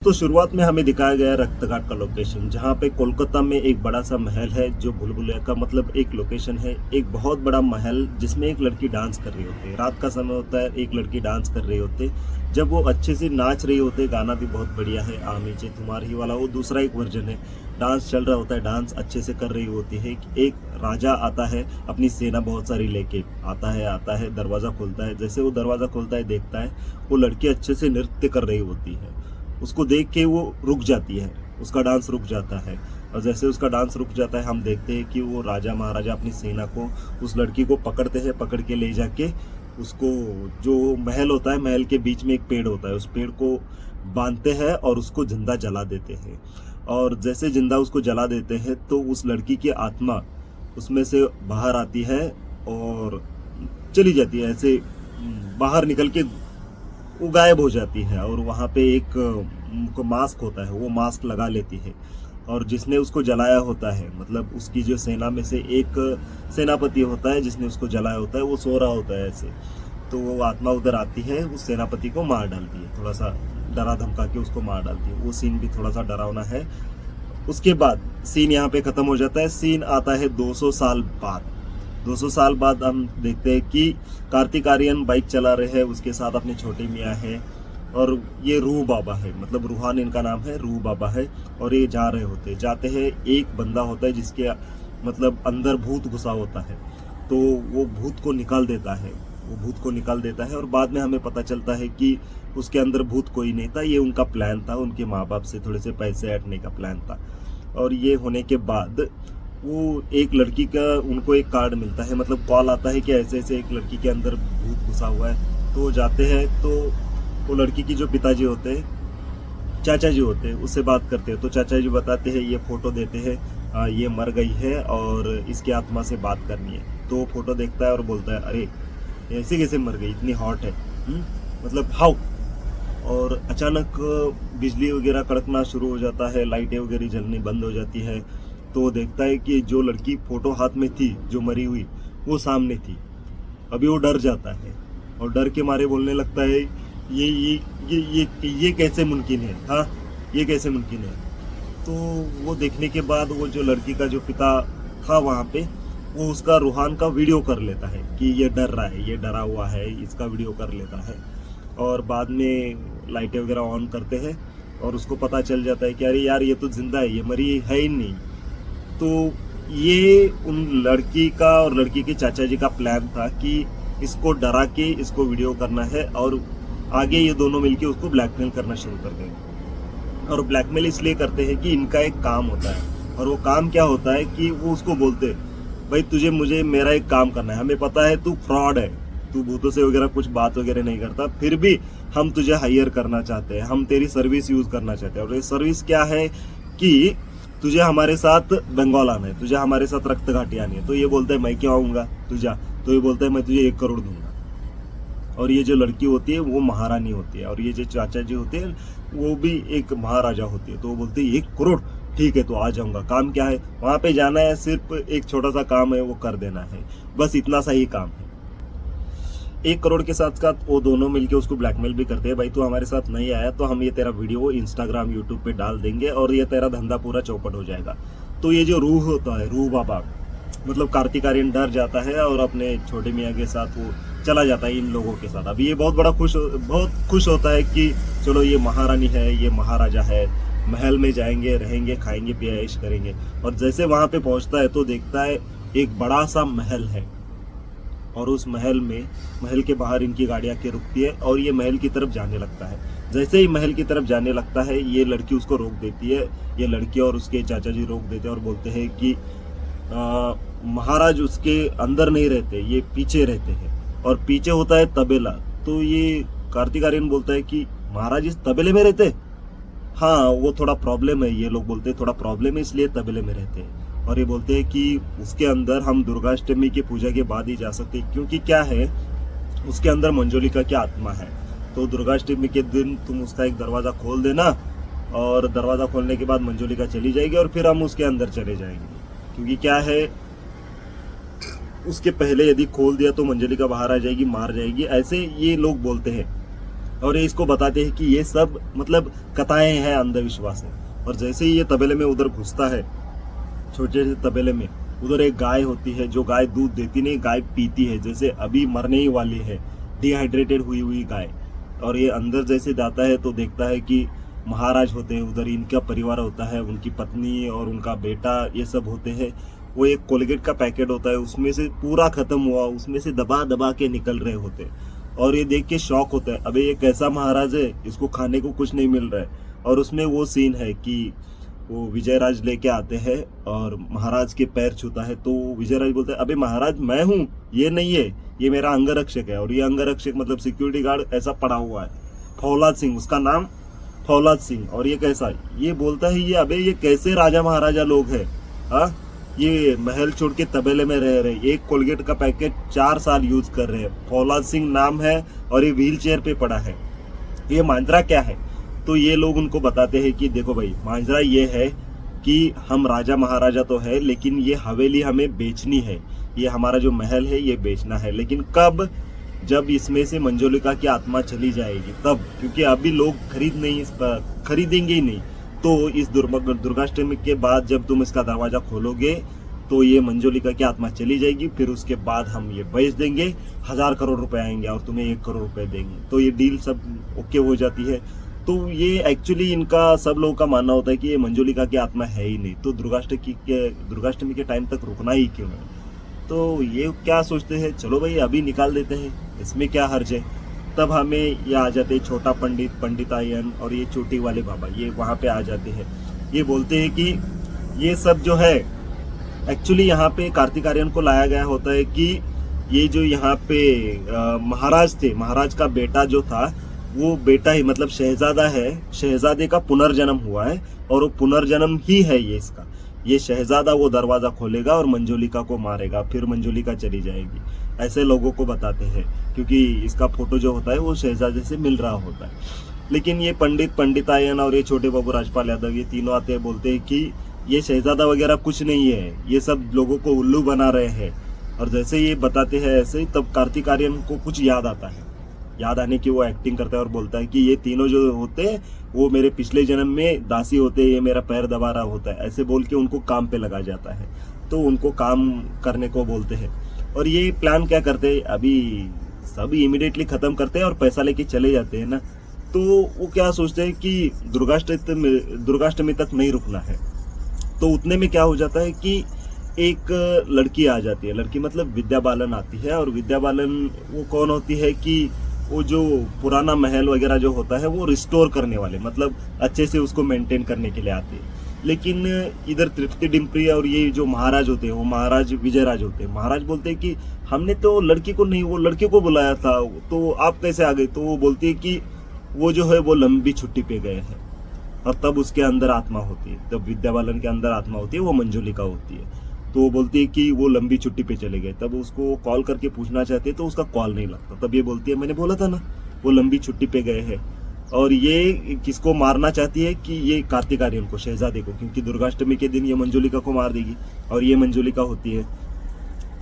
तो शुरुआत में हमें दिखाया गया रक्तघाट का लोकेशन, जहाँ पे कोलकाता में एक बड़ा सा महल है जो भूल भुलैया का मतलब एक लोकेशन है। एक बहुत बड़ा महल जिसमें एक लड़की डांस कर रही होती है। रात का समय होता है, एक लड़की डांस कर रही होती है। जब वो अच्छे से नाच रही होती है, गाना भी बहुत बढ़िया है, आ नीचे तुम्हारी वाला, वो दूसरा एक वर्जन है। डांस चल रहा होता है, डांस अच्छे से कर रही होती है। एक राजा आता है, अपनी सेना बहुत सारी लेके आता है, दरवाज़ा खोलता है। जैसे वो दरवाज़ा खोलता है, देखता है वो लड़की अच्छे से नृत्य कर रही होती है। उसको देख के वो रुक जाती है, उसका डांस रुक जाता है। और जैसे उसका डांस रुक जाता है, हम देखते हैं कि वो राजा महाराजा अपनी सेना को उस लड़की को पकड़ते हैं, पकड़ के ले जाके उसको, जो महल होता है, महल के बीच में एक पेड़ होता है, उस पेड़ को बांधते हैं और उसको जिंदा जला देते हैं। और जैसे जिंदा उसको जला देते हैं तो उस लड़की की आत्मा उसमें से बाहर आती है और चली जाती है, ऐसे बाहर निकल के वो गायब हो जाती है। और वहाँ पे एक को मास्क होता है, वो मास्क लगा लेती है। और जिसने उसको जलाया होता है, मतलब उसकी जो सेना में से एक सेनापति होता है जिसने उसको जलाया होता है, वो सो रहा होता है ऐसे। तो वो आत्मा उधर आती है, उस सेनापति को मार डालती है, थोड़ा सा डरा धमका के उसको मार डालती है। वो सीन भी थोड़ा सा डरावना है। उसके बाद सीन यहाँ पे खत्म हो जाता है। सीन आता है 200 साल बाद। 200 साल बाद हम देखते हैं कि कार्तिक आर्यन बाइक चला रहे हैं, उसके साथ अपने छोटे मियाँ हैं और ये रूह बाबा है, मतलब रूहान इनका नाम है, रूह बाबा है। और ये जा रहे होते, जाते हैं, एक बंदा होता है जिसके मतलब अंदर भूत घुसा होता है, तो वो भूत को निकाल देता है, वो भूत को निकाल देता है। और बाद में हमें पता चलता है कि उसके अंदर भूत कोई नहीं था, ये उनका प्लान था, उनके माँ बाप से थोड़े से पैसे ऐंठने का प्लान था। और ये होने के बाद वो एक लड़की का, उनको एक कार्ड मिलता है, मतलब कॉल आता है कि ऐसे ऐसे एक लड़की के अंदर भूत घुसा हुआ है। तो जाते हैं, तो वो लड़की की जो पिताजी होते हैं, चाचा जी होते हैं, उससे बात करते हैं। तो चाचा जी बताते हैं, ये फोटो देते हैं, ये मर गई है और इसकी आत्मा से बात करनी है। तो वो फोटो देखता है और बोलता है, अरे ऐसे कैसे मर गई, इतनी हॉट है, मतलब हाउ। और अचानक बिजली वगैरह कड़कना शुरू हो जाता है, लाइटें वगैरह जलनी बंद हो जाती है। तो देखता है कि जो लड़की फोटो हाथ में थी, जो मरी हुई, वो सामने थी। अभी वो डर जाता है और डर के मारे बोलने लगता है, ये कैसे मुमकिन है, हाँ ये कैसे मुमकिन है। तो वो देखने के बाद वो जो लड़की का जो पिता था वहाँ पे, वो उसका रूहान का वीडियो कर लेता है कि ये डर रहा है, ये डरा हुआ है, इसका वीडियो कर लेता है। और बाद में लाइटें वगैरह ऑन करते हैं और उसको पता चल जाता है कि अरे यार ये तो जिंदा है, ये मरी है ही नहीं। तो ये उन लड़की का और लड़की के चाचा जी का प्लान था कि इसको डरा के इसको वीडियो करना है और आगे ये दोनों मिलके उसको ब्लैकमेल करना शुरू कर देंगे। और ब्लैकमेल इसलिए करते हैं कि इनका एक काम होता है, और वो काम क्या होता है कि वो उसको बोलते, भाई तुझे मुझे मेरा एक काम करना है, हमें पता है तू फ्रॉड है, तू भूतों से वगैरह कुछ बात वगैरह नहीं करता, फिर भी हम तुझे हायर करना चाहते हैं, हम तेरी सर्विस यूज करना चाहते हैं। और ये सर्विस क्या है कि तुझे हमारे साथ बंगाल आना है, तुझे हमारे साथ रक्तघाटी आनी है। तो ये बोलता है मैं क्यों आऊँगा, तू जा। तो ये बोलता है मैं तुझे 1 करोड़ दूंगा। और ये जो लड़की होती है वो महारानी होती है, और ये जो चाचा जी होते हैं वो भी एक महाराजा होती है। तो वो बोलते हैं 1 करोड़, ठीक है तो आ जाऊंगा। काम क्या है, वहाँ पे जाना है, सिर्फ एक छोटा सा काम है, वो कर देना है, बस इतना सा ही काम है। 1 करोड़ के साथ साथ वो दोनों मिलके उसको ब्लैकमेल भी करते हैं, भाई तू हमारे साथ नहीं आया तो हम ये तेरा वीडियो इंस्टाग्राम यूट्यूब पे डाल देंगे और ये तेरा धंधा पूरा चौपट हो जाएगा। तो ये जो रूह होता है, रूह बाबा, मतलब कार्तिक आर्यन डर जाता है और अपने छोटे मियाँ के साथ वो चला जाता है इन लोगों के साथ। अभी ये बहुत खुश होता है कि चलो ये महारानी है, ये महाराजा है, महल में जाएंगे, रहेंगे, खाएंगे, पियाइश करेंगे। और जैसे वहां पे पहुंचता है तो देखता है एक बड़ा सा महल है, और उस महल के बाहर इनकी गाड़ी आके रुकती है और ये महल की तरफ जाने लगता है। जैसे ही महल की तरफ जाने लगता है, ये लड़की उसको रोक देती है। ये लड़की और उसके चाचा जी रोक देते हैं और बोलते हैं कि महाराज उसके अंदर नहीं रहते, ये पीछे रहते हैं, और पीछे होता है तबेला। तो ये कार्तिक आर्यन बोलता है कि महाराज इस तबेले में रहते, हाँ वो थोड़ा प्रॉब्लम है, ये लोग बोलते हैं थोड़ा प्रॉब्लम है इसलिए तबेले में रहते हैं। और ये बोलते हैं कि उसके अंदर हम दुर्गाष्टमी की पूजा के बाद ही जा सकते हैं, क्योंकि क्या है उसके अंदर मंजोलिका की आत्मा है। तो दुर्गाष्टमी के दिन तुम उसका एक दरवाजा खोल देना, और दरवाजा खोलने के बाद मंजोलिका चली जाएगी और फिर हम उसके अंदर चले जाएंगे। क्योंकि क्या है, उसके पहले यदि खोल दिया तो मंजोलिका बाहर आ जाएगी, मार जाएगी, ऐसे ये लोग बोलते हैं। और ये इसको बताते हैं कि ये सब मतलब कथाएं हैं, अंधविश्वास है। और जैसे ही ये तबेले में उधर घुसता है, छोटे से तबेले में, उधर एक गाय होती है जो गाय दूध देती नहीं, गाय पीती है, जैसे अभी मरने ही वाली है, डिहाइड्रेटेड हुई हुई गाय। और ये अंदर जैसे जाता है तो देखता है कि महाराज होते हैं उधर, इनका परिवार होता है, उनकी पत्नी और उनका बेटा ये सब होते हैं। वो एक कोलगेट का पैकेट होता है, उसमें से पूरा खत्म हुआ, उसमें से दबा दबा के निकल रहे होते हैं। और ये देख के शौक होता है, अबे ये कैसा महाराज है, इसको खाने को कुछ नहीं मिल रहा है। और उसमें वो सीन है कि वो विजयराज लेके आते हैं और महाराज के पैर छूता है, तो विजयराज बोलते हैं अबे महाराज मैं हूँ, ये नहीं है, ये मेरा अंगरक्षक है। और ये अंगरक्षक मतलब सिक्योरिटी गार्ड ऐसा पड़ा हुआ है, फौलाद सिंह उसका नाम, फौलाद सिंह। और ये कैसा, ये बोलता है ये अबे ये कैसे राजा महाराजा लोग हैं, हाँ, ये महल छोड़ के तबेले में रह रहे, एक कोलगेट का पैकेट 4 साल यूज कर रहे हैं, फौलाद सिंह नाम है और ये व्हील चेयर पे पड़ा है, ये मांजरा क्या है। तो ये लोग उनको बताते हैं कि देखो भाई मांजरा ये है कि हम राजा महाराजा तो है, लेकिन ये हवेली हमें बेचनी है, ये हमारा जो महल है ये बेचना है, लेकिन कब, जब इसमें से मंजुलिका की आत्मा चली जाएगी तब, क्योंकि अभी लोग खरीदेंगे ही नहीं। तो इस दुर्गाष्टमी के बाद जब तुम इसका दरवाजा खोलोगे तो ये मंजुलिका की आत्मा चली जाएगी, फिर उसके बाद हम ये बेच देंगे, 1000 करोड़ रुपए आएंगे और तुम्हें 1 करोड़ रुपए देंगे। तो ये डील सब ओके हो जाती है। तो ये एक्चुअली इनका सब लोगों का मानना होता है कि ये मंजुलिका की आत्मा है ही नहीं, तो दुर्गाष्टमी के टाइम तक रुकना ही क्यों है। तो ये क्या सोचते हैं, चलो भाई अभी निकाल देते हैं, इसमें क्या हर्ज है। तब हमें ये आ जाते हैं छोटा पंडित, पंडितायन और ये छोटी वाले बाबा, ये वहाँ पे आ जाते हैं। ये बोलते हैं कि ये सब जो है एक्चुअली यहाँ पे कार्तिक आर्यन को लाया गया होता है कि ये जो यहाँ पे महाराज थे, महाराज का बेटा जो था वो बेटा ही मतलब शहजादा है, शहजादे का पुनर्जन्म हुआ है और वो पुनर्जन्म ही है ये इसका। ये शहजादा वो दरवाजा खोलेगा और मंजुलिका को मारेगा, फिर मंजुलिका चली जाएगी, ऐसे लोगों को बताते हैं, क्योंकि इसका फोटो जो होता है वो शहजादे से मिल रहा होता है। लेकिन ये पंडित, पंडितायन और ये छोटे बाबू राजपाल यादव ये तीनों आते हैं, बोलते हैं कि ये शहजादा वगैरह कुछ नहीं है, ये सब लोगों को उल्लू बना रहे हैं। और जैसे ये बताते हैं ऐसे, तब कार्तिक आर्यन को कुछ याद आता है, याद आने की वो एक्टिंग करता है और बोलता है कि ये तीनों जो होते हैं वो मेरे पिछले जन्म में दासी होते हैं, ये मेरा पैर दबा रहा होता है, ऐसे बोल के उनको काम पे लगा जाता है। तो उनको काम करने को बोलते हैं और ये प्लान क्या करते हैं, अभी सब इमीडिएटली खत्म करते हैं और पैसा लेके चले जाते हैं ना। तो वो क्या सोचते हैं कि दुर्गाष्टमी तक नहीं रुकना है। तो उतने में क्या हो जाता है कि एक लड़की आ जाती है, लड़की मतलब विद्या बालन आती है। और विद्या बालन वो कौन होती है कि वो जो पुराना महल वगैरह जो होता है वो रिस्टोर करने वाले, मतलब अच्छे से उसको मेंटेन करने के लिए आते हैं। लेकिन इधर तृप्ति डिम्परी और ये जो महाराज होते हैं वो महाराज विजयराज होते हैं। महाराज बोलते हैं कि हमने तो लड़की को नहीं, वो लड़के को बुलाया था, तो आप कैसे आ गए। तो वो बोलती है कि वो जो है वो लंबी छुट्टी पे गए हैं। और तब उसके अंदर आत्मा होती है, तब विद्या बालन के अंदर आत्मा होती है, वो मंजुलिका होती है। तो वो बोलती है कि वो लंबी छुट्टी पे चले गए। तब उसको कॉल करके पूछना चाहते हैं तो उसका कॉल नहीं लगता। तब ये बोलती है मैंने बोला था ना वो लंबी छुट्टी पे गए हैं। और ये किसको मारना चाहती है कि ये कार्तिक आर्यन को, शहजादे को, क्योंकि दुर्गाष्टमी के दिन ये मंजुलिका को मार देगी और ये मंजुलिका होती है।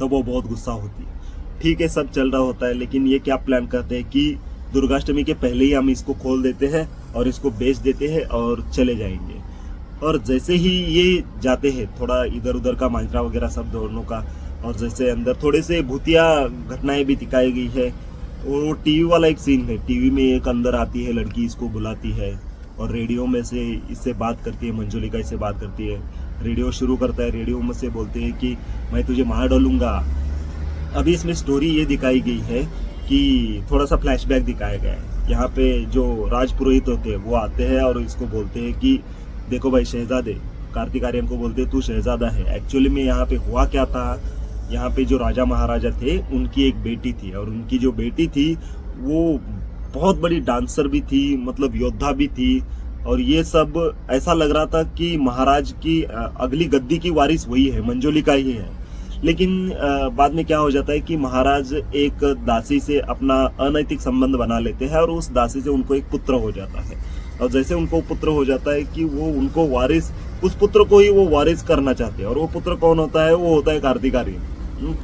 तब वो बहुत गुस्सा होती है। ठीक है, सब चल रहा होता है, लेकिन ये क्या प्लान करते हैं कि दुर्गाष्टमी के पहले ही हम इसको खोल देते हैं और इसको बेच देते हैं और चले जाएंगे। और जैसे ही ये जाते हैं, थोड़ा इधर उधर का मांजरा वगैरह सब दोनों का, और जैसे अंदर थोड़े से भूतिया घटनाएं भी दिखाई गई है। वो टीवी वाला एक सीन है, टीवी में एक अंदर आती है लड़की, इसको बुलाती है और रेडियो में से इससे बात करती है, मंजुलिका इससे बात करती है। रेडियो शुरू करता है, रेडियो में से बोलते हैं कि मैं तुझे मार डालूंगा। अभी इसमें स्टोरी ये दिखाई गई है कि थोड़ा सा फ्लैशबैक दिखाया गया है। यहाँ पे जो राजपुरोहित होते हैं वो आते हैं और इसको बोलते हैं कि देखो भाई शहजादे, कार्तिक आर्यन को बोलते हैं तू शहजादा है। एक्चुअली में यहाँ पे हुआ क्या था, यहाँ पे जो राजा महाराजा थे उनकी एक बेटी थी, और उनकी जो बेटी थी वो बहुत बड़ी डांसर भी थी, मतलब योद्धा भी थी। और ये सब ऐसा लग रहा था कि महाराज की अगली गद्दी की वारिस वही है, मंजुलिका ही है। लेकिन बाद में क्या हो जाता है कि महाराज एक दासी से अपना अनैतिक संबंध बना लेते हैं और उस दासी से उनको एक पुत्र हो जाता है। और जैसे उनको पुत्र हो जाता है कि वो उनको वारिस, उस पुत्र को ही वो वारिस करना चाहते हैं। और वो पुत्र कौन होता है, वो होता है कार्तिक आर्यन।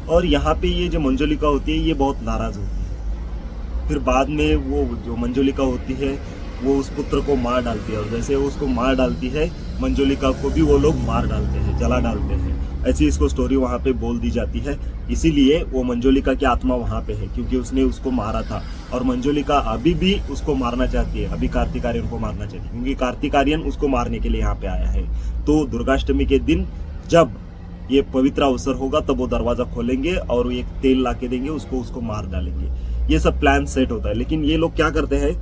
और यहाँ पे ये जो मंजुलिका होती है ये बहुत नाराज होती है। फिर बाद में वो जो मंजुलिका होती है वो उस पुत्र को मार डालती है, और जैसे वो उसको मार डालती है मंजुलिका को भी वो लोग मार डालते हैं, जला डालते हैं। ऐसी इसको स्टोरी वहाँ पे बोल दी जाती है। इसीलिए वो मंजुलिका की आत्मा वहाँ पे है, क्योंकि उसने उसको मारा था, और मंजुलिका अभी भी उसको मारना चाहती है, अभी कार्तिक आर्यन को मारना चाहती है, क्योंकि कार्तिक आर्यन उसको मारने के लिए यहाँ पे आया है। तो दुर्गाष्टमी के दिन जब ये पवित्र अवसर होगा तब वो दरवाजा खोलेंगे और एक तेल ला के देंगे उसको मार डालेंगे। ये सब प्लान सेट होता है। लेकिन ये लोग क्या करते हैं,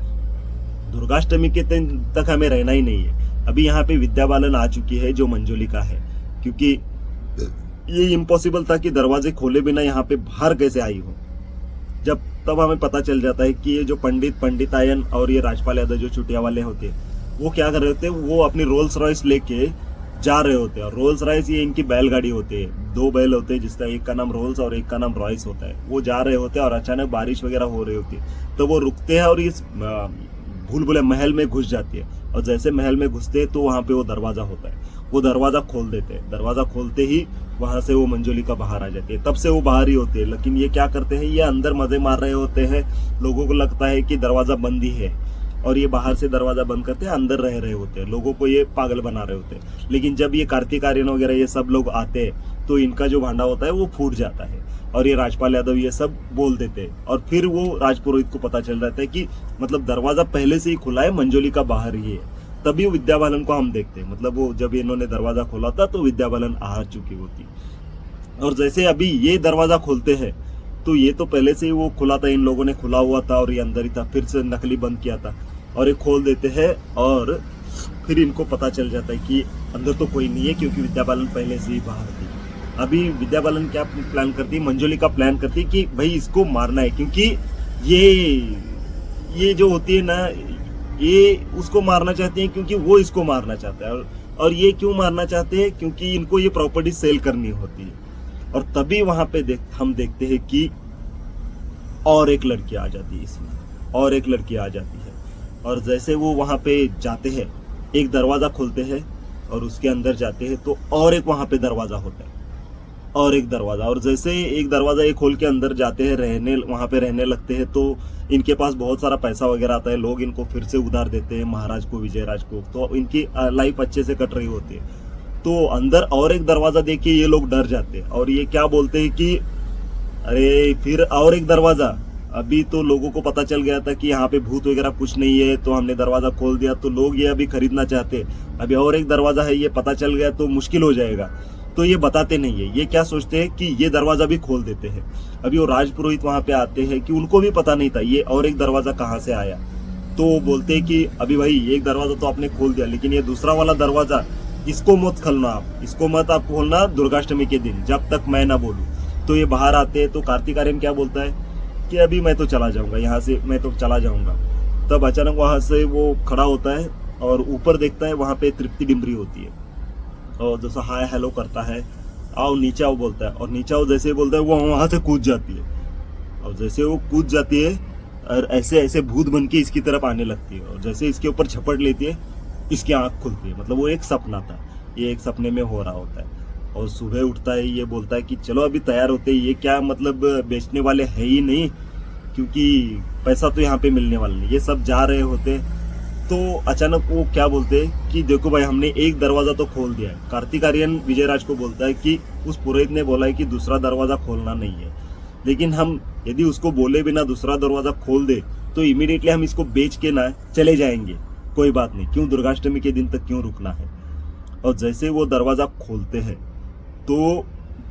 दुर्गाष्टमी के दिन तक हमें रहना ही नहीं है। अभी यहाँ पे विद्या बालन आ चुकी है जो मंजुलिका है, क्योंकि ये इम्पॉसिबल था कि दरवाजे खोले बिना यहाँ पे बाहर कैसे आई हो। जब तब हमें पता चल जाता है कि ये जो पंडितायन और ये राजपाल यादव जो चुटिया वाले होते हैं वो क्या कर रहे होते हैं, वो अपनी रोल्स रॉयस लेके जा रहे होते हैं। और रोल्स रॉयस ये इनकी बैलगाड़ी होती है, 2 बैल होते हैं जिसका एक का नाम रोल्स और एक का नाम रॉयस होता है। वो जा रहे होते हैं और अचानक बारिश वगैरह हो रही होती है, तो वो रुकते हैं और इस भूल भुलैया महल में घुस जाती है। और जैसे महल में घुसते हैं तो वहाँ पे वो दरवाजा होता है, वो दरवाजा खोल देते हैं। दरवाजा खोलते ही वहां से वो मंजुलिका बाहर आ जाती है। तब से वो बाहर ही होते हैं। लेकिन ये क्या करते हैं, ये अंदर मजे मार रहे होते हैं। लोगों को लगता है कि दरवाजा बंद ही है, और ये बाहर से दरवाजा बंद करते हैं, अंदर रह रहे होते हैं। लोगों को ये पागल बना रहे होते हैं। लेकिन जब ये कार्तिक आर्यन वगैरह ये सब लोग आते हैं तो इनका जो भांडा होता है वो फूट जाता है, और ये राजपाल यादव ये सब बोल देते हैं। और फिर वो राजपुरोहित को पता चल जाता है कि मतलब दरवाजा पहले से ही खुला है, मंजुलिका बाहर ही है। तभी विद्या बालन को हम देखते हैं। मतलब वो जब इन्होंने दरवाजा खोला था तो विद्या बालन आ चुकी होती। और जैसे अभी ये दरवाजा खोलते हैं तो ये तो पहले से ही वो खुला था, इन लोगों ने खुला हुआ था और ये अंदर ही था, फिर से नकली बंद किया था, और ये खोल देते हैं। और फिर इनको पता चल जाता है कि अंदर तो कोई नहीं है, क्योंकि विद्या बालन पहले से ही बाहर थी। अभी विद्या बालन क्या प्लान करती है, मंजुलिका प्लान करती है कि भाई इसको मारना है, क्योंकि ये जो होती है ना, ये उसको मारना चाहती है क्योंकि वो इसको मारना चाहता है। और ये क्यों मारना चाहते हैं, क्योंकि इनको ये प्रॉपर्टी सेल करनी होती है। और तभी वहां पे हम देखते हैं कि और एक लड़की आ जाती है इसमें, और एक लड़की आ जाती है। और जैसे वो वहां पे जाते हैं, एक दरवाजा खोलते हैं और उसके अंदर जाते हैं तो और एक वहां पे दरवाजा होता है, और एक दरवाजा। और जैसे एक दरवाजा ये खोल के अंदर जाते हैं, वहां पे रहने लगते हैं, तो इनके पास बहुत सारा पैसा वगैरह आता है। लोग इनको फिर से उधार देते हैं, महाराज को, विजयराज को, तो इनकी लाइफ अच्छे से कट रही होती है। तो अंदर और एक दरवाजा देख के ये लोग डर जाते हैं, और ये क्या बोलते हैं कि अरे फिर और एक दरवाजा। अभी तो लोगों को पता चल गया था कि यहाँ पे भूत वगैरह कुछ नहीं है, तो हमने दरवाजा खोल दिया, तो लोग ये अभी खरीदना चाहते। अभी और एक दरवाजा है, ये पता चल गया तो मुश्किल हो जाएगा, तो ये बताते नहीं है। ये क्या सोचते हैं कि ये दरवाजा भी खोल देते हैं। अभी वो राजपुरोहित वहां पे आते हैं कि उनको भी पता नहीं था ये और एक दरवाजा कहाँ से आया। तो वो बोलते हैं कि अभी भाई एक दरवाजा तो आपने खोल दिया, लेकिन ये दूसरा वाला दरवाजा इसको मत खोलना, आप इसको मत आप खोलना दुर्गाष्टमी के दिन, जब तक मैं ना बोलूं। तो ये बाहर आते हैं तो कार्तिक आर्यन क्या बोलता है कि अभी मैं तो चला जाऊंगा यहाँ से, मैं तो चला जाऊंगा। तब अचानक वहां से वो खड़ा होता है और ऊपर देखता है, वहां पे तृप्ति डिम्बरी होती है, और जैसा हाय हेलो करता है, आओ नीचे आओ बोलता है, और नीचे आओ जैसे बोलता है वो वहां से कूद जाती है। और जैसे वो कूद जाती है और ऐसे ऐसे भूत बन के इसकी तरफ आने लगती है, और जैसे इसके ऊपर झपट लेती है इसकी आंख खुलती है। मतलब वो एक सपना था, ये एक सपने में हो रहा होता है। और सुबह उठता है, ये बोलता है कि चलो अभी तैयार होते हैं, ये क्या मतलब बेचने वाले है ही नहीं, क्योंकि पैसा तो यहाँ पे मिलने वाला नहीं। ये सब जा रहे होते, तो अचानक वो क्या बोलते हैं कि देखो भाई हमने एक दरवाजा तो खोल दिया है। कार्तिक आर्यन विजयराज को बोलता है कि उस पुरोहित ने बोला है कि दूसरा दरवाजा खोलना नहीं है, लेकिन हम यदि उसको बोले बिना दूसरा दरवाजा खोल दे तो इमीडिएटली हम इसको बेच के ना चले जाएंगे, कोई बात नहीं, क्यों दुर्गाष्टमी के दिन तक क्यों रुकना है। और जैसे वो दरवाजा खोलते हैं तो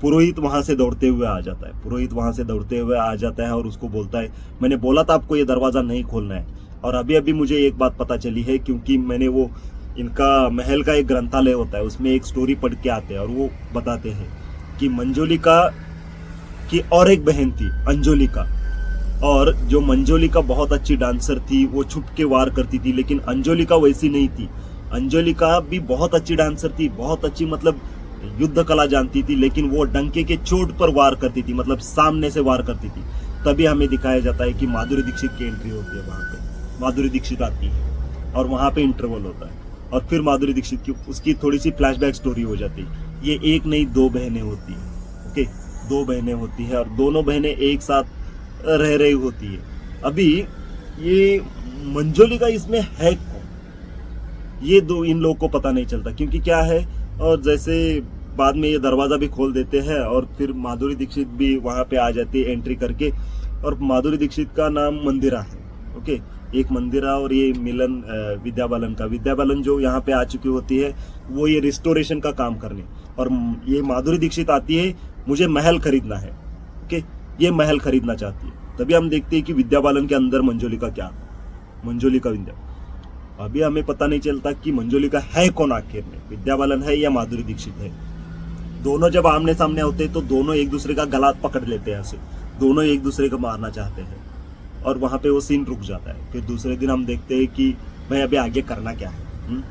पुरोहित वहां से दौड़ते हुए आ जाता है। पुरोहित वहां से दौड़ते हुए आ जाता है और उसको बोलता है मैंने बोला था आपको ये दरवाजा नहीं खोलना है। और अभी अभी मुझे एक बात पता चली है, क्योंकि मैंने वो इनका महल का एक ग्रंथालय होता है, उसमें एक स्टोरी पढ़ के आते हैं और वो बताते हैं कि मंजुलिका की और एक बहन थी अंजुलिका, और जो मंजुलिका बहुत अच्छी डांसर थी, वो छुप के वार करती थी, लेकिन अंजुलिका वैसी नहीं थी। अंजुलिका भी बहुत अच्छी डांसर थी, बहुत अच्छी मतलब युद्ध कला जानती थी, लेकिन वो डंके के चोट पर वार करती थी, मतलब सामने से वार करती थी। तभी हमें दिखाया जाता है कि माधुरी दीक्षित की एंट्री होती है वहां पे, माधुरी दीक्षित आती है और वहां पे इंटरवल होता है, और फिर माधुरी दीक्षित की उसकी थोड़ी सी फ्लैशबैक स्टोरी हो जाती है। ये एक नहीं 2 बहनें होती है, ओके, 2 बहनें होती है, और दोनों बहनें एक साथ रह रही होती है। अभी ये मंजोलिका इसमें है कौन, ये दो इन लोगों को पता नहीं चलता, क्योंकि क्या है, और जैसे बाद में ये दरवाजा भी खोल देते हैं और फिर माधुरी दीक्षित भी वहां पे आ जाती है एंट्री करके, और माधुरी दीक्षित का नाम मंदिरा है, ओके, एक मंदिरा, और ये मिलन विद्या बालन का, विद्या बालन जो यहाँ पे आ चुकी होती है वो ये रिस्टोरेशन का काम करने, और ये माधुरी दीक्षित आती है मुझे महल खरीदना है, ओके, ये महल खरीदना चाहती है। तभी हम देखते हैं कि विद्या बालन के अंदर मंजोलिका क्या, मंजोलिका विद्या, अभी हमें पता नहीं चलता कि मंजोलिका है कौन आखिर में, विद्या बालन है या माधुरी दीक्षित है। दोनों जब आमने सामने होते हैं तो दोनों एक दूसरे का गला पकड़ लेते हैं, ऐसे दोनों एक दूसरे को मारना चाहते हैं, और वहां पे वो सीन रुक जाता है। फिर दूसरे दिन हम देखते हैं कि भाई अभी आगे करना क्या है,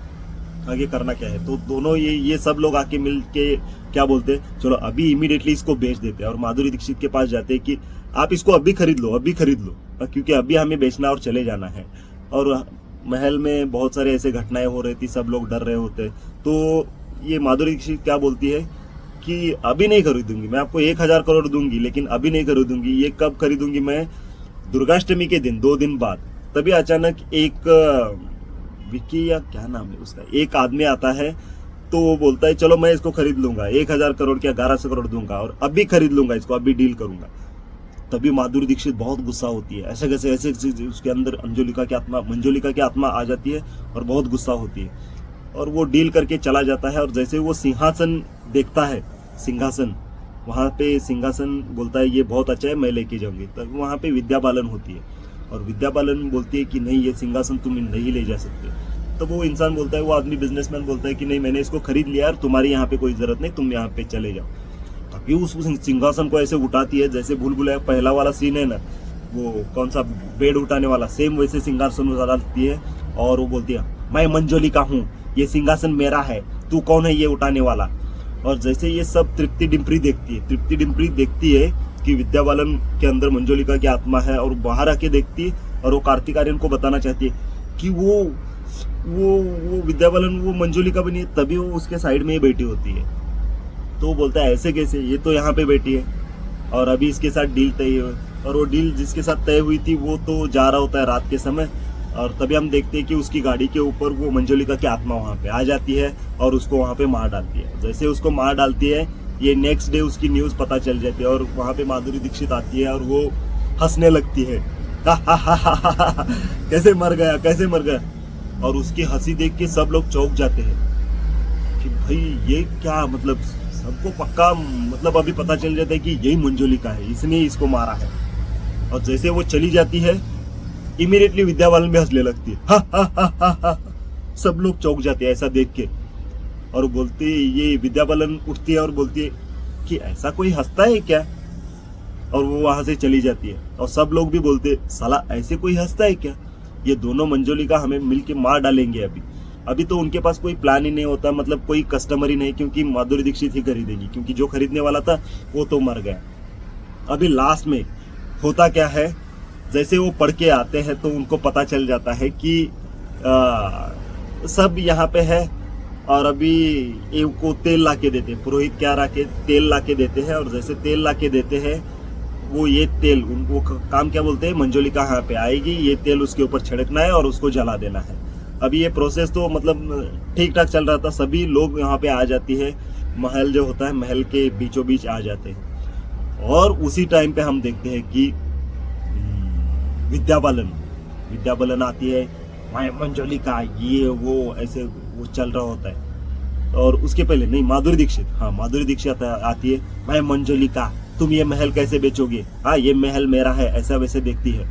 आगे करना क्या है, तो दोनों ये सब लोग आके मिल के क्या बोलते हैं, चलो अभी इमीडिएटली इसको बेच देते हैं, और माधुरी दीक्षित के पास जाते हैं कि आप इसको अभी खरीद लो, अभी खरीद लो, क्योंकि अभी हमें बेचना और चले जाना है। और महल में बहुत सारे ऐसे घटनाएं हो रही थी, सब लोग डर रहे होते, तो ये माधुरी दीक्षित क्या बोलती है कि अभी नहीं खरीदूंगी, मैं आपको 1000 करोड़ दूंगी, लेकिन अभी नहीं खरीदूंगी, ये कब खरीदूंगी, मैं दुर्गाष्टमी के दिन 2 दिन बाद। तभी अचानक एक विकी या क्या नाम है उसका, एक आदमी आता है, तो वो बोलता है चलो मैं इसको खरीद लूंगा, 1000 करोड़ क्या 1100 करोड़ दूंगा, और अभी खरीद लूंगा इसको, अभी डील करूंगा। तभी माधुरी दीक्षित बहुत गुस्सा होती है, ऐसे कैसे, ऐसे उसके अंदर मंजोलिका की आत्मा आ जाती है और बहुत गुस्सा होती है, और वो डील करके चला जाता है। और जैसे वो सिंहासन देखता है, सिंहासन, वहाँ पे सिंहासन बोलता है ये बहुत अच्छा है, मैं लेके जाऊंगी, तब वहाँ पे विद्या बालन होती है, और विद्या बालन बोलती है कि नहीं, ये सिंहासन तुम नहीं ले जा सकते। तो वो इंसान बोलता है, वो आदमी बिजनेसमैन बोलता है कि नहीं, मैंने इसको खरीद लिया और तुम्हारी यहाँ पे कोई जरूरत नहीं, तुम यहाँ पे चले जाओ। तभी उस सिंहासन को ऐसे उठाती है, जैसे भूल भुलैया पहला वाला सीन है ना, वो कौन सा बेड उठाने वाला, सेम वैसे सिंहासन उठाती है, और वो बोलती है मैं मंजोलिका हूँ, ये सिंहासन मेरा है, तू कौन है ये उठाने वाला। और जैसे ये सब तृप्ति डिम्परी देखती है कि विद्या बालन के अंदर मंजोलिका की आत्मा है, और बाहर आके देखती है, और वो कार्तिक आर्यन को बताना चाहती है कि वो विद्या बालन वो मंजोलिका बनी है। तभी वो उसके साइड में ही बैठी होती है, तो वो बोलता है ऐसे कैसे, ये तो यहाँ पे बैठी है, और अभी इसके साथ डील तय है, और वो डील जिसके साथ तय हुई थी वो तो जा रहा होता है रात के समय। और तभी हम देखते हैं कि उसकी गाड़ी के ऊपर वो मंजोलिका की आत्मा वहाँ पे आ जाती है और उसको वहाँ पे मार डालती है। जैसे उसको मार डालती है, ये नेक्स्ट डे उसकी न्यूज़ पता चल जाती है, और वहाँ पे माधुरी दीक्षित आती है और वो हंसने लगती है, कैसे मर गया, और उसकी हंसी देख के सब लोग चौंक जाते हैं कि भाई ये क्या, मतलब सबको पक्का मतलब अभी पता चल जाता है कि यही मंजोलिका है, इसने इसको मारा है। और जैसे वो चली जाती है, इमीडिएटली विद्या बालन भी हंसने लगती है, हा। सब लोग चौंक जाते हैं ऐसा देख के, और बोलती है, ये विद्या बालन उठती है और बोलती है कि ऐसा कोई हंसता है क्या, और वो वहां से चली जाती है। और सब लोग भी बोलते साला ऐसे कोई हंसता है क्या, ये दोनों मंजोलिका हमें मिलके मार डालेंगे। अभी तो उनके पास कोई प्लान ही नहीं होता, मतलब कोई कस्टमर ही नहीं, क्योंकि माधुरी दीक्षित ही खरीदेगी, क्योंकि जो खरीदने वाला था वो तो मर गया। अभी लास्ट में होता क्या है, जैसे वो पढ़ के आते हैं तो उनको पता चल जाता है कि सब यहाँ पे है, और अभी एक को तेल ला के देते हैं, पुरोहित क्या तेल ला के देते हैं, और जैसे तेल ला के देते हैं, वो ये तेल उनको काम क्या बोलते हैं, मंजोलिका यहाँ पे आएगी, ये तेल उसके ऊपर छिड़कना है और उसको जला देना है। अभी ये प्रोसेस तो मतलब ठीक ठाक चल रहा था, सभी लोग यहाँ पे आ जाती है, महल जो होता है महल के बीचों बीच आ जाते हैं। और उसी टाइम पे हम देखते हैं कि विद्या बालन आती है, मंजोलिका ये वो ऐसे वो चल रहा होता है। और उसके पहले नहीं, माधुरी दीक्षित आती है, मैं मंजोलिका, तुम ये महल कैसे बेचोगे, हाँ ये महल मेरा है, ऐसा वैसे देखती है,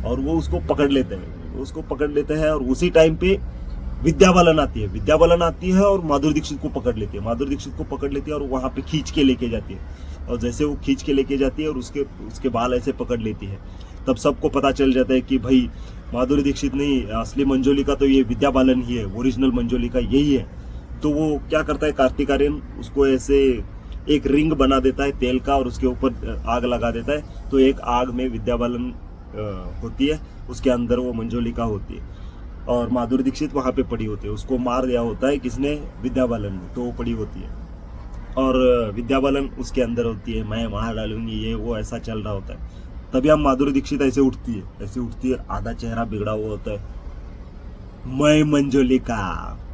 और वो उसको पकड़ लेते हैं। और उसी टाइम पे विद्या बालन आती है और माधुरी दीक्षित को पकड़ लेती है, और वहां पे खींच के लेके जाती है। और जैसे वो खींच के लेके जाती है और उसके बाल ऐसे पकड़ लेती है, तब सबको पता चल जाता है कि भाई माधुरी दीक्षित नहीं, असली मंजोलिका तो ये विद्या बालन ही है, ओरिजिनल मंजोलिका यही है। तो वो क्या करता है, कार्तिक आर्यन उसको ऐसे एक रिंग बना देता है तेल का, और उसके ऊपर आग लगा देता है। तो एक आग में विद्या बालन होती है, उसके अंदर वो मंजोलिका होती है, और माधुरी दीक्षित वहां पे पड़ी होती है। उसको मार दिया होता है किसने, विद्या बालन ने, तो वो पड़ी होती है, और विद्या बालन उसके अंदर होती है, मैं मार डालूंगी, ये वो ऐसा चल रहा होता है। तभी हम माधुरी दीक्षित ऐसे उठती है, आधा चेहरा बिगड़ा हुआ होता है, मैं मंजोलिका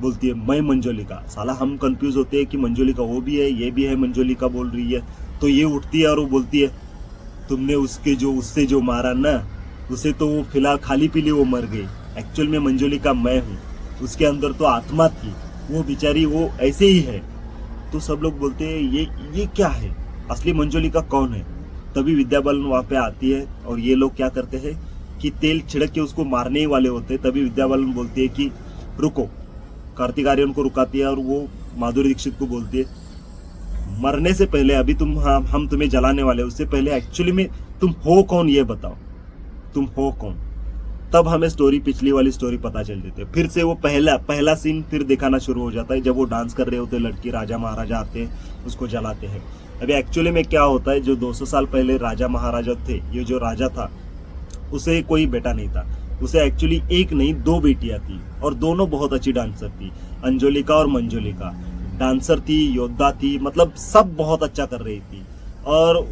बोलती है, मैं मंजोलिका। साला हम कंफ्यूज होते हैं कि मंजोलिका वो भी है, ये भी है, मंजोलिका बोल रही है। तो ये उठती है और वो बोलती है, तुमने उससे जो मारा ना, उसे तो वो फिलहाल खाली पीली वो मर गई, एक्चुअल में मंजोलिका मैं हूँ, उसके अंदर तो आत्मा थी, वो बेचारी वो ऐसे ही है। तो सब लोग बोलते हैं ये क्या है, असली मंजोलिका कौन है। तभी विद्या बालन वहां पे आती है और ये लोग क्या करते हैं कि तेल छिड़क के उसको मारने ही वाले होते हैं। तभी विद्या बालन बोलती है कि रुको, कार्तिक आर्यन को रुकाती है और वो माधुरी दीक्षित को बोलती है, मरने से पहले अभी हम तुम्हें जलाने वाले, उससे पहले एक्चुअली में तुम हो कौन ये बताओ, तुम हो कौन। तब हमें पिछली वाली स्टोरी पता चल जाती है। फिर से वो पहला सीन फिर दिखाना शुरू हो जाता है, जब वो डांस कर रहे होते हैं, लड़की राजा महाराजा आते हैं, उसको जलाते हैं। अभी एक्चुअली में क्या होता है, जो 200 साल पहले राजा महाराजा थे, ये जो राजा था उसे कोई बेटा नहीं था, उसे एक्चुअली एक नहीं 2 बेटियां थी और दोनों बहुत अच्छी डांसर थी, अंजोलिका और मंजोलिका। डांसर थी, योद्धा थी, मतलब सब बहुत अच्छा कर रही थी। और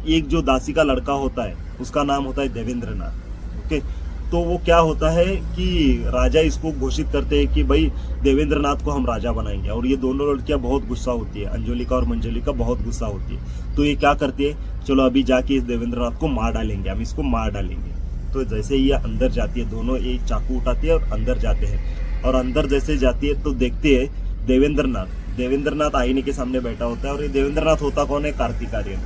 एक जो दासी का लड़का होता है उसका नाम होता है देवेंद्रनाथ। ओके, तो वो क्या होता है कि राजा इसको घोषित करते हैं कि भाई देवेंद्रनाथ को हम राजा बनाएंगे। और ये दोनों लड़कियां बहुत गुस्सा होती है, अंजोलिका और मंजोलिका बहुत गुस्सा होती है। तो ये क्या करती है, चलो अभी जाके इस देवेंद्रनाथ को मार डालेंगे, हम इसको मार डालेंगे। तो जैसे ये अंदर जाती है, दोनों एक चाकू उठाती है और अंदर जाते हैं। और अंदर जैसे जाती है तो देखते हैं देवेंद्रनाथ आईने के सामने बैठा होता है। और ये देवेंद्रनाथ होता कौन है, कार्तिक आर्यन।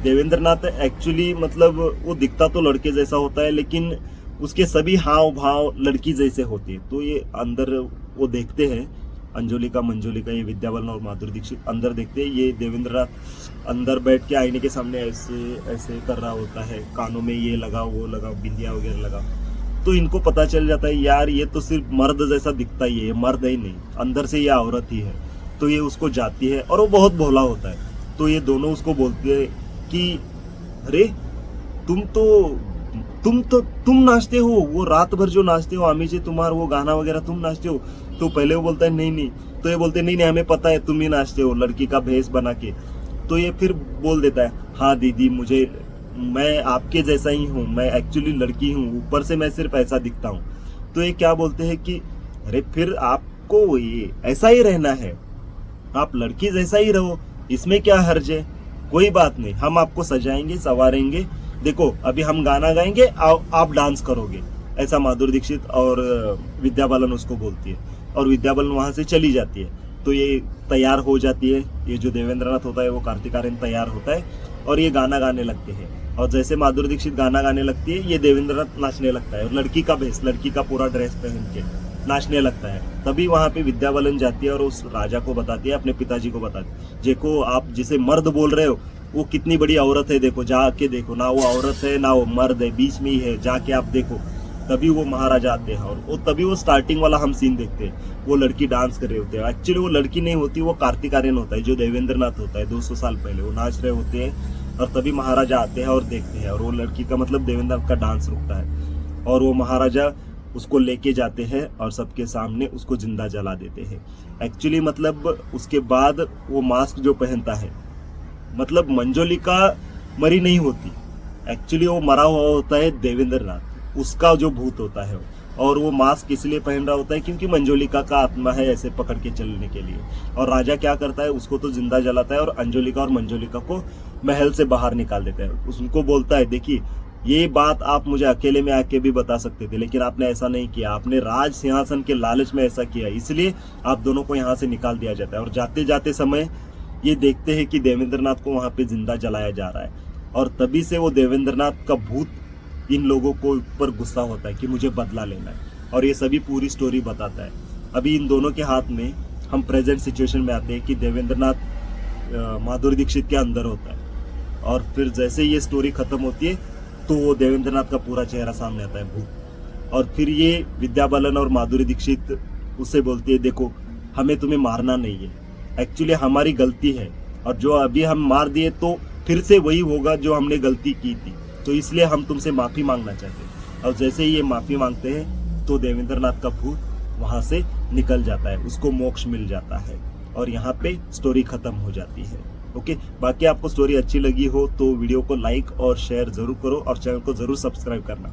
देवेंद्रनाथ एक्चुअली मतलब वो दिखता तो लड़के जैसा होता है, लेकिन उसके सभी हाव भाव लड़की जैसे होते हैं। तो ये अंदर वो देखते हैं, अंजोलिका मंजोलिका, ये विद्या बालन और माधुरी दीक्षित अंदर देखते हैं। ये देवेंद्रनाथ अंदर बैठ के आईने के सामने ऐसे ऐसे कर रहा होता है, कानों में ये लगा वो लगा, बिंदिया वगैरह लगा। तो इनको पता चल जाता है यार ये तो सिर्फ मर्द जैसा दिखता ही है, ये मर्द ही नहीं, अंदर से ये औरत ही है। तो ये उसको जाती है और वो बहुत भोला होता है। तो ये दोनों उसको बोलते हैं कि अरे तुम नाचते हो, वो रात भर जो नाचते हो आमी जी, तुम्हारा वो गाना वगैरह तुम नाचते हो। तो पहले वो बोलता है नहीं। तो ये बोलते नहीं हमें पता है तुम ही नाचते हो, लड़की का भेष बना के। तो ये फिर बोल देता है, हाँ दीदी मैं आपके जैसा ही हूँ, मैं एक्चुअली लड़की हूँ, ऊपर से मैं सिर्फ ऐसा दिखता हूँ। तो ये क्या बोलते हैं कि अरे फिर आपको ये ऐसा ही रहना है, आप लड़की जैसा ही रहो, इसमें क्या हर्ज है, कोई बात नहीं, हम आपको सजाएंगे संवारेंगे, देखो अभी हम गाना गाएंगे, आप डांस करोगे। ऐसा माधुरी दीक्षित और विद्या बालन उसको बोलती है। और विद्या बालन वहां से चली जाती है। तो ये तैयार हो जाती है, ये जो देवेंद्रनाथ होता है वो कार्तिक आर्यन तैयार होता है और ये गाना गाने लगते हैं। और जैसे माधुरी दीक्षित गाना गाने लगती है, ये देवेंद्रनाथ नाचने लगता है और लड़की का भेष, लड़की का पूरा ड्रेस पहन के नाचने लगता है। तभी वहां पे विद्या बालन जाती है और उस राजा को बताती है, अपने पिताजी को बताती है, देखो आप जिसे मर्द बोल रहे हो वो कितनी बड़ी औरत है, देखो जाके देखो, ना वो औरत है ना वो मर्द है, बीच में ही है, जाके आप देखो। तभी वो महाराजा आते हैं और तभी वो स्टार्टिंग वाला हम सीन देखते हैं, वो लड़की डांस कर रहे होते हैं। एक्चुअली वो लड़की नहीं होती, वो कार्तिक आर्यन होता है, जो देवेंद्रनाथ होता है। 200 साल पहले वो नाच रहे होते हैं और तभी महाराजा आते हैं और देखते हैं, और वो लड़की का मतलब देवेंद्रनाथ का डांस रुकता है और वो महाराजा उसको लेके जाते हैं और सबके सामने उसको जिंदा जला देते हैं। एक्चुअली मतलब उसके बाद वो मास्क जो पहनता है, मतलब मंजोलिका मरी नहीं होती, एक्चुअली वो मरा हुआ होता है देवेंद्रनाथ, उसका जो भूत होता है। और वो मास्क इसलिए पहन रहा होता है क्योंकि मंजोलिका का आत्मा है ऐसे पकड़ के चलने के लिए। और राजा क्या करता है, उसको तो जिंदा जलाता है और अंजोलिका और मंजोलिका को महल से बाहर निकाल देता है। उसको बोलता है, देखिए ये बात आप मुझे अकेले में आके भी बता सकते थे, लेकिन आपने ऐसा नहीं किया, आपने राज सिंहासन के लालच में ऐसा किया, इसलिए आप दोनों को यहाँ से निकाल दिया जाता है। और जाते जाते समय ये देखते हैं कि देवेंद्रनाथ को वहां पे जिंदा जलाया जा रहा है। और तभी से वो देवेंद्रनाथ का भूत इन लोगों को ऊपर गुस्सा होता है कि मुझे बदला लेना है, और ये सभी पूरी स्टोरी बताता है। अभी इन दोनों के हाथ में हम प्रेजेंट सिचुएशन में आते हैं कि देवेंद्रनाथ माधुरी दीक्षित के अंदर होता है, और फिर जैसे ये स्टोरी खत्म होती है तो वो देवेंद्रनाथ का पूरा चेहरा सामने आता है, भूत। और फिर ये विद्या बालन और माधुरी दीक्षित उससे बोलती है, देखो हमें तुम्हें मारना नहीं है, एक्चुअली हमारी गलती है, और जो अभी हम मार दिए तो फिर से वही होगा जो हमने गलती की थी, तो इसलिए हम तुमसे माफी मांगना चाहते हैं। और जैसे ही ये माफी मांगते हैं तो देवेंद्रनाथ का भूत वहां से निकल जाता है, उसको मोक्ष मिल जाता है, और यहाँ पे स्टोरी खत्म हो जाती है। ओके, बाकी आपको स्टोरी अच्छी लगी हो तो वीडियो को लाइक और शेयर जरूर करो और चैनल को जरूर सब्सक्राइब करना।